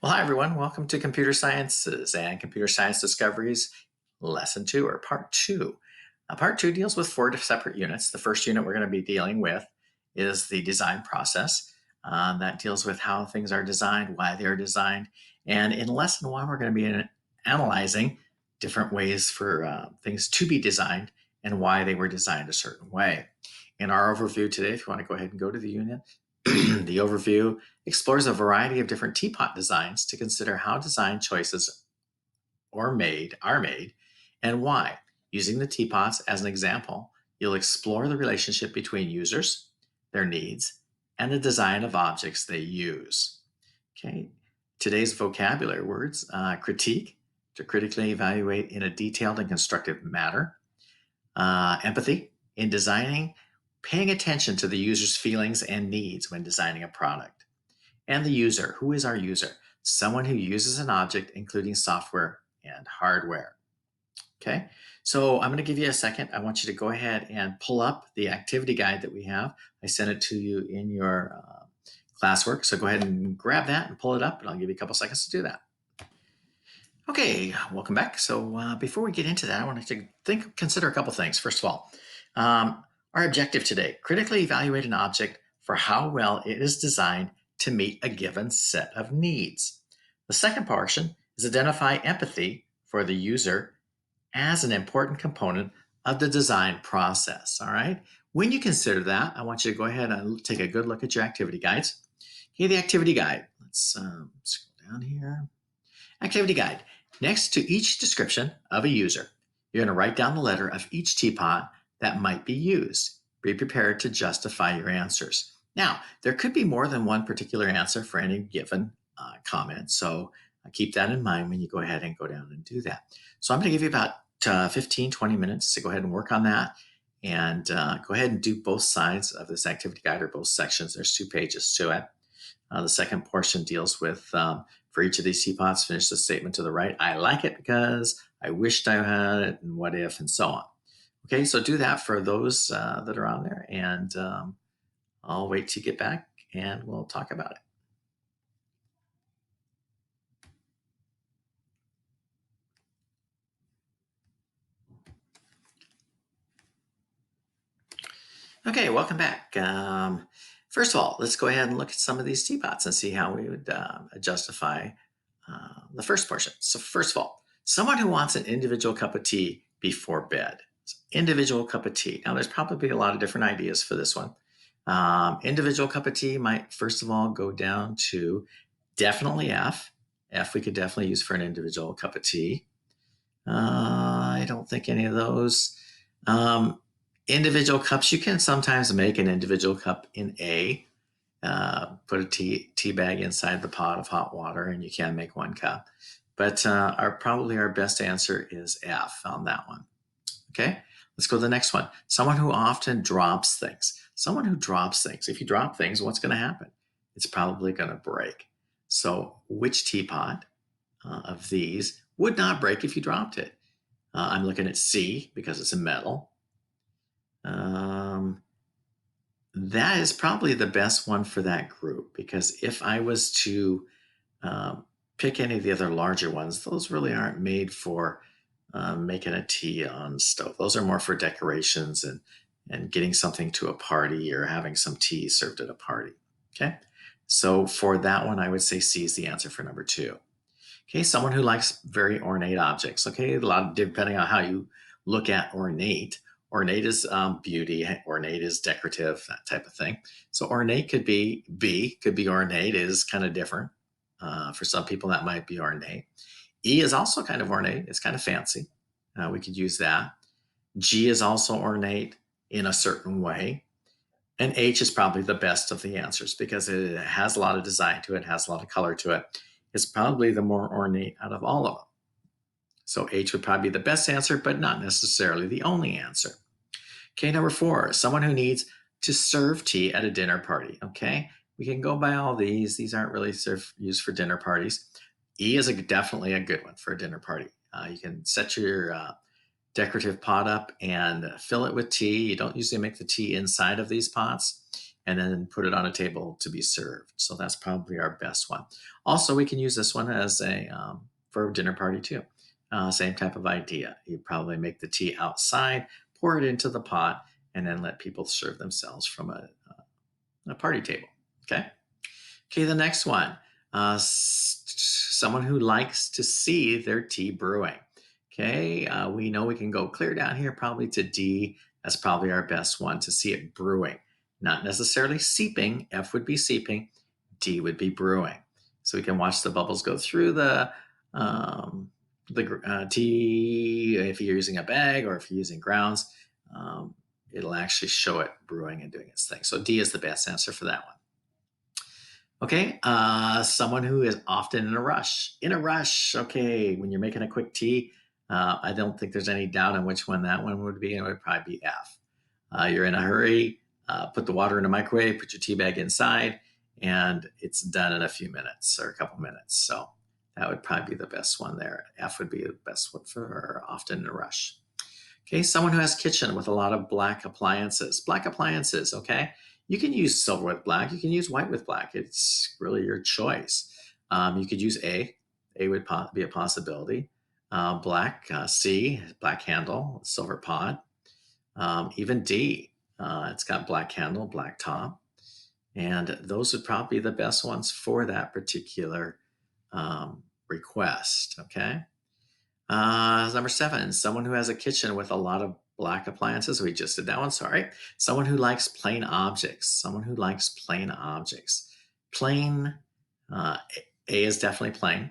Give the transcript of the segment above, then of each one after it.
Well, hi everyone. Welcome to Computer Sciences and Computer Science Discoveries, Lesson 2 or Part 2. Part 2 deals with four separate units. The first unit we're going to be dealing with is the design process. That deals with how things are designed, why they are designed. And in Lesson 1, we're going to be analyzing different ways for things to be designed and why they were designed a certain way. In our overview today, if you want to go ahead and go to the unit, the overview explores a variety of different teapot designs to consider how design choices are made and why. Using the teapots as an example, you'll explore the relationship between users, their needs, and the design of objects they use. Okay. Today's vocabulary words: critique, to critically evaluate in a detailed and constructive manner; empathy, in designing, paying attention to the user's feelings and needs when designing a product; and the user. Who is our user? Someone who uses an object, including software and hardware. Okay, so I'm going to give you a second. I want you to go ahead and pull up the activity guide that we have. I sent it to you in your classwork, so go ahead and grab that and pull it up, and I'll give you a couple seconds to do that. Okay, welcome back. So before we get into that, I wanted to consider a couple things. First of all, our objective today: critically evaluate an object for how well it is designed to meet a given set of needs. The second portion is identify empathy for the user as an important component of the design process. All right. When you consider that, I want you to go ahead and take a good look at your activity guides. Okay, the activity guide. Let's scroll down here. Activity guide. Next to each description of a user, you're going to write down the letter of each teapot that might be used. Be prepared to justify your answers. Now, there could be more than one particular answer for any given comment, so keep that in mind when you go ahead and go down and do that. So I'm going to give you about 15, 20 minutes to go ahead and work on that, and go ahead and do both sides of this activity guide, or both sections. There's 2 pages to it. The second portion deals with, for each of these teapots, finish the statement to the right. I like it because, I wished I had it, and what if, and so on. Okay, so do that for those that are on there, and I'll wait till you get back and we'll talk about it. Okay, welcome back. First of all, let's go ahead and look at some of these teapots and see how we would justify the first portion. So first of all, someone who wants an individual cup of tea before bed. So individual cup of tea. Now, there's probably a lot of different ideas for this one. Individual cup of tea might, first of all, go down to definitely F. F we could definitely use for an individual cup of tea. I don't think any of those. Individual cups, you can sometimes make an individual cup in A. Put a tea bag inside the pot of hot water, and you can make 1 cup. But probably our best answer is F on that one. Okay, let's go to the next one. Someone who often drops things. Someone who drops things. If you drop things, what's going to happen? It's probably going to break. So which teapot of these would not break if you dropped it? I'm looking at C because it's a metal. That is probably the best one for that group, because if I was to pick any of the other larger ones, those really aren't made for making a tea on stove. Those are more for decorations and getting something to a party, or having some tea served at a party. Okay, so for that one, I would say C is the answer for number 2. Okay, someone who likes very ornate objects. Okay, a lot depending on how you look at ornate. Ornate is beauty. Ornate is decorative, that type of thing. So ornate could be B. Could be ornate. Is kind of different. For some people, that might be ornate. E is also kind of ornate. It's kind of fancy. We could use that. G is also ornate in a certain way. And H is probably the best of the answers because it has a lot of design to it, has a lot of color to it. It's probably the more ornate out of all of them. So H would probably be the best answer, but not necessarily the only answer. Okay, number 4, someone who needs to serve tea at a dinner party. Okay, we can go by all these. These aren't really used for dinner parties. E is definitely a good one for a dinner party. You can set your decorative pot up and fill it with tea. You don't usually make the tea inside of these pots. and then put it on a table to be served. So that's probably our best one. Also, we can use this one as a for a dinner party too. Same type of idea. You probably make the tea outside, pour it into the pot, and then let people serve themselves from a party table. Okay. Okay, the next one. Someone who likes to see their tea brewing. Okay, we know we can go clear down here probably to D. That's probably our best one, to see it brewing. Not necessarily seeping. F would be seeping. D would be brewing. So we can watch the bubbles go through the tea. If you're using a bag or if you're using grounds, it'll actually show it brewing and doing its thing. So D is the best answer for that one. Okay, someone who is often in a rush. In a rush, okay, when you're making a quick tea, I don't think there's any doubt on which one that one would be. It would probably be F. You're in a hurry, put the water in a microwave, put your tea bag inside, and it's done in a few minutes or a couple minutes. So that would probably be the best one there. F would be the best one for often in a rush. Okay, someone who has kitchen with a lot of black appliances. Black appliances, okay? You can use silver with black. You can use white with black. It's really your choice. You could use A. A would be a possibility. Black, C, black handle, silver pot. Even D, it's got black handle, black top. And those would probably be the best ones for that particular request, okay? Number 7, someone who has a kitchen with a lot of black appliances. We just did that one, sorry. Someone who likes plain objects. Someone who likes plain objects. Plain, A is definitely plain.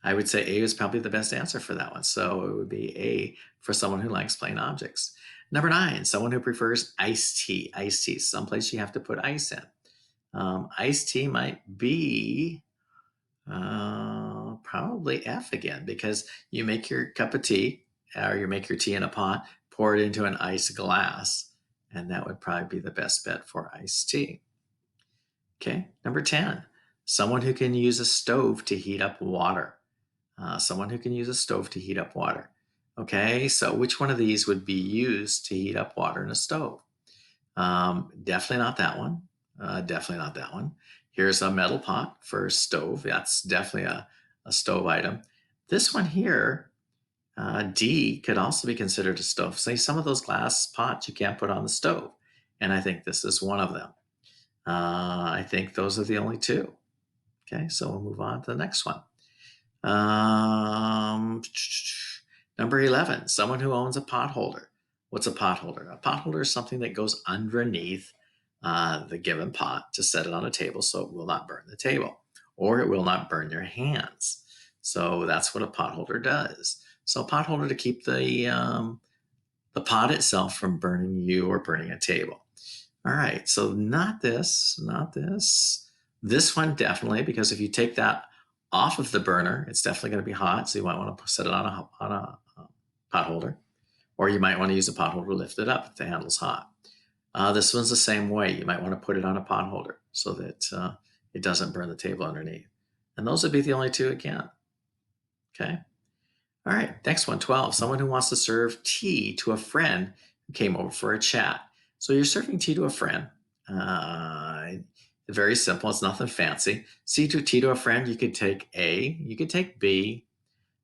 I would say A is probably the best answer for that one. So it would be A for someone who likes plain objects. Number 9, someone who prefers iced tea. Iced tea, someplace you have to put ice in. Iced tea might be probably F again, because you make your cup of tea or you make your tea in a pot, pour it into an ice glass, and that would probably be the best bet for iced tea. Okay, number 10, someone who can use a stove to heat up water. Someone who can use a stove to heat up water. Okay, so which one of these would be used to heat up water in a stove? Definitely not that one. Definitely not that one. Here's a metal pot for a stove. That's definitely a stove item. This one here, D, could also be considered a stove. Say some of those glass pots you can't put on the stove. And I think this is one of them. I think those are the only two. Okay, so we'll move on to the next one. Number 11, someone who owns a pot holder. What's a pot holder? A pot holder is something that goes underneath the given pot to set it on a table so it will not burn the table or it will not burn your hands. So that's what a pot holder does. So a pot holder to keep the pot itself from burning you or burning a table. All right, so not this. This one definitely, because if you take that off of the burner, it's definitely going to be hot. So you might want to set it on a pot holder, or you might want to use a pot holder to lift it up if the handle's hot. This one's the same way. You might want to put it on a pot holder so that it doesn't burn the table underneath. And those would be the only two again. Okay. All right, next one, 12. Someone who wants to serve tea to a friend who came over for a chat. So you're serving tea to a friend. Very simple. It's nothing fancy. Tea to a friend, you could take A. You could take B.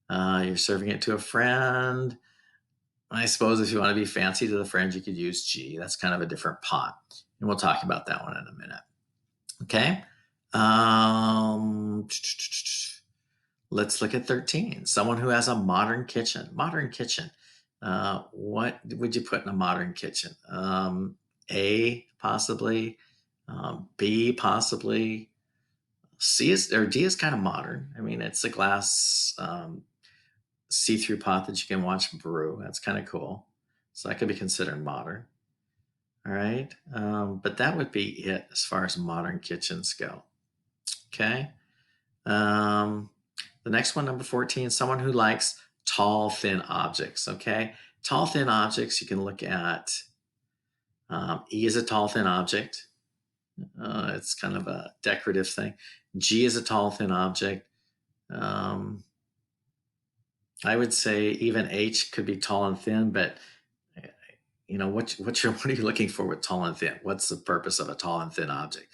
You're serving it to a friend. I suppose if you want to be fancy to the friend, you could use G. That's kind of a different pot. And we'll talk about that one in a minute. Okay. Let's look at 13. Someone who has a modern kitchen. Modern kitchen. What would you put in a modern kitchen? A, possibly. B, possibly. D is kind of modern. I mean, it's a glass see-through pot that you can watch brew. That's kind of cool. So that could be considered modern. All right. But that would be it as far as modern kitchens go. Okay. The next one, number 14, someone who likes tall, thin objects. Okay. Tall, thin objects, you can look at E is a tall, thin object. It's kind of a decorative thing. G is a tall, thin object. I would say even H could be tall and thin, but what are you looking for with tall and thin? What's the purpose of a tall and thin object?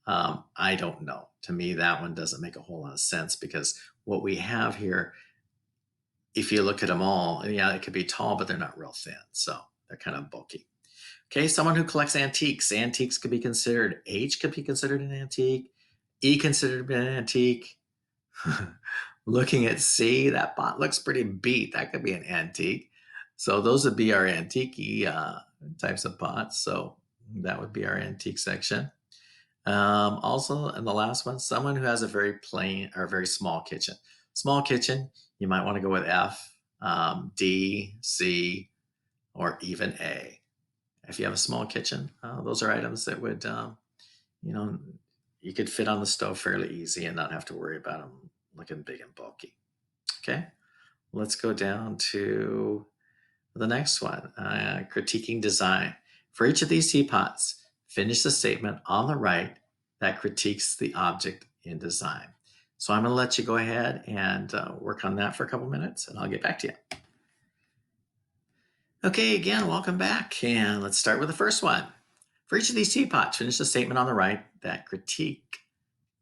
I don't know. To me, that one doesn't make a whole lot of sense because what we have here, if you look at them all, yeah, it could be tall, but they're not real thin. So they're kind of bulky. Okay, someone who collects antiques. Antiques could be considered, H could be considered an antique, E considered an antique. Looking at C, that pot looks pretty beat. That could be an antique. So those would be our antique types of pots. So that would be our antique section. Also, and the last one, someone who has a very plain or very small kitchen. Small kitchen, you might want to go with F, D, C, or even A. If you have a small kitchen, those are items that would, you know, you could fit on the stove fairly easy and not have to worry about them looking big and bulky. Okay, let's go down to the next one, critiquing design. For each of these teapots, finish the statement on the right that critiques the object in design. So I'm going to let you go ahead and work on that for a couple minutes, and I'll get back to you. Okay, again, welcome back. And let's start with the first one. For each of these teapots, finish the statement on the right that critique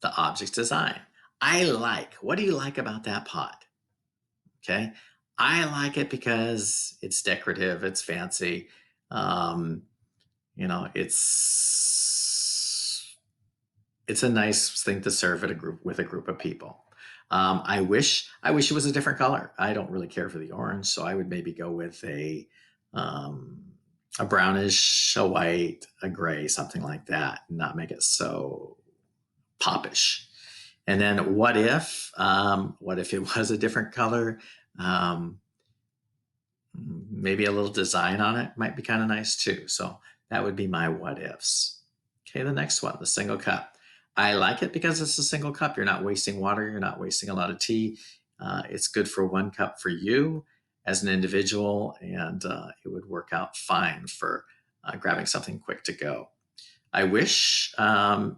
the object's design. I like. What do you like about that pot? Okay. I like it because it's decorative, it's fancy. Um, it's a nice thing to serve at a group of people. I wish it was a different color. I don't really care for the orange, so I would maybe go with um, a brownish, a white, a gray, something like that, and not make it so popish. And then what if it was a different color? Um, Maybe a little design on it might be kind of nice too. So that would be my what ifs. Okay, the next one, the single cup. I like it because it's a single cup. You're not wasting water. You're not wasting a lot of tea. It's good for one cup for you as an individual, and it would work out fine for grabbing something quick to go. I wish,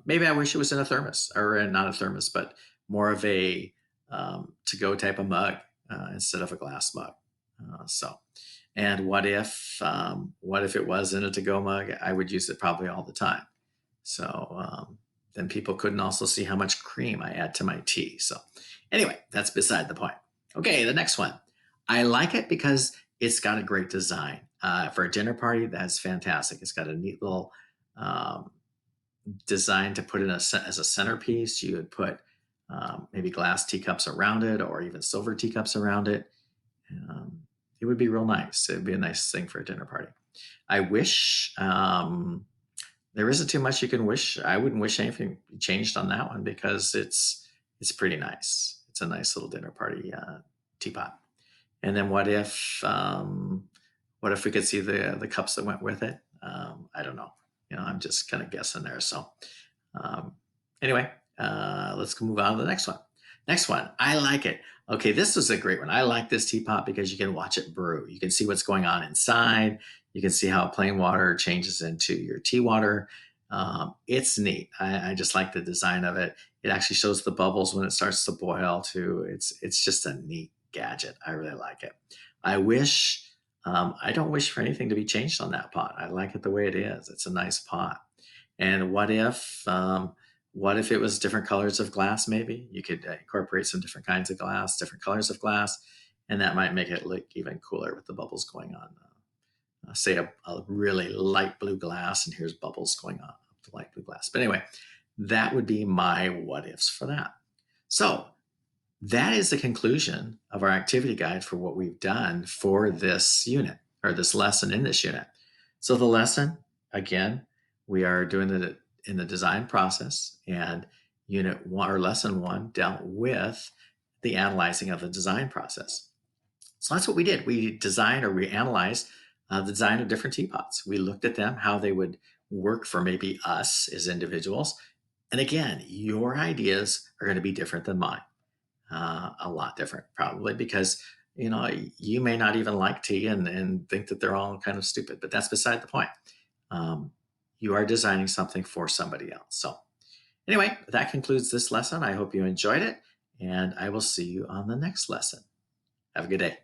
maybe I wish it was in a thermos, or not a thermos, but more of a to go type of mug instead of a glass mug. And what if it was in a to go mug? I would use it probably all the time. So then people couldn't also see how much cream I add to my tea. So anyway, that's beside the point. Okay, the next one. I like it because it's got a great design. For a dinner party, that's fantastic. It's got a neat little design to put in as a centerpiece. You would put maybe glass teacups around it, or even silver teacups around it. It would be real nice. It'd be a nice thing for a dinner party. I wish there isn't too much you can wish. I wouldn't wish anything changed on that one because it's pretty nice. It's a nice little dinner party teapot. And then what if we could see the cups that went with it? I don't know. I'm just kind of guessing there. So anyway, let's move on to the next one. Next one, I like it. Okay, this is a great one. I like this teapot because you can watch it brew. You can see what's going on inside. You can see how plain water changes into your tea water. It's neat. I just like the design of it. It actually shows the bubbles when it starts to boil too. It's just a neat gadget. I really like it. I don't wish for anything to be changed on that pot. I like it the way it is. It's a nice pot. And what if it was different colors of glass? Maybe you could incorporate some different kinds of glass, different colors of glass, and that might make it look even cooler with the bubbles going on. Say a really light blue glass, and here's bubbles going on the light blue glass. But anyway, that would be my what ifs for that. So that is the conclusion of our activity guide for what we've done for this unit, or this lesson in this unit. So the lesson, again, we are doing it in the design process, and unit one, or lesson one, dealt with the analyzing of the design process. So that's what we did. We designed, or we analyzed the design of different teapots. We looked at them, how they would work for maybe us as individuals. And again, your ideas are going to be different than mine. A lot different, probably, because you may not even like tea and think that they're all kind of stupid, but that's beside the point. You are designing something for somebody else. So anyway, that concludes this lesson. I hope you enjoyed it, and I will see you on the next lesson. Have a good day.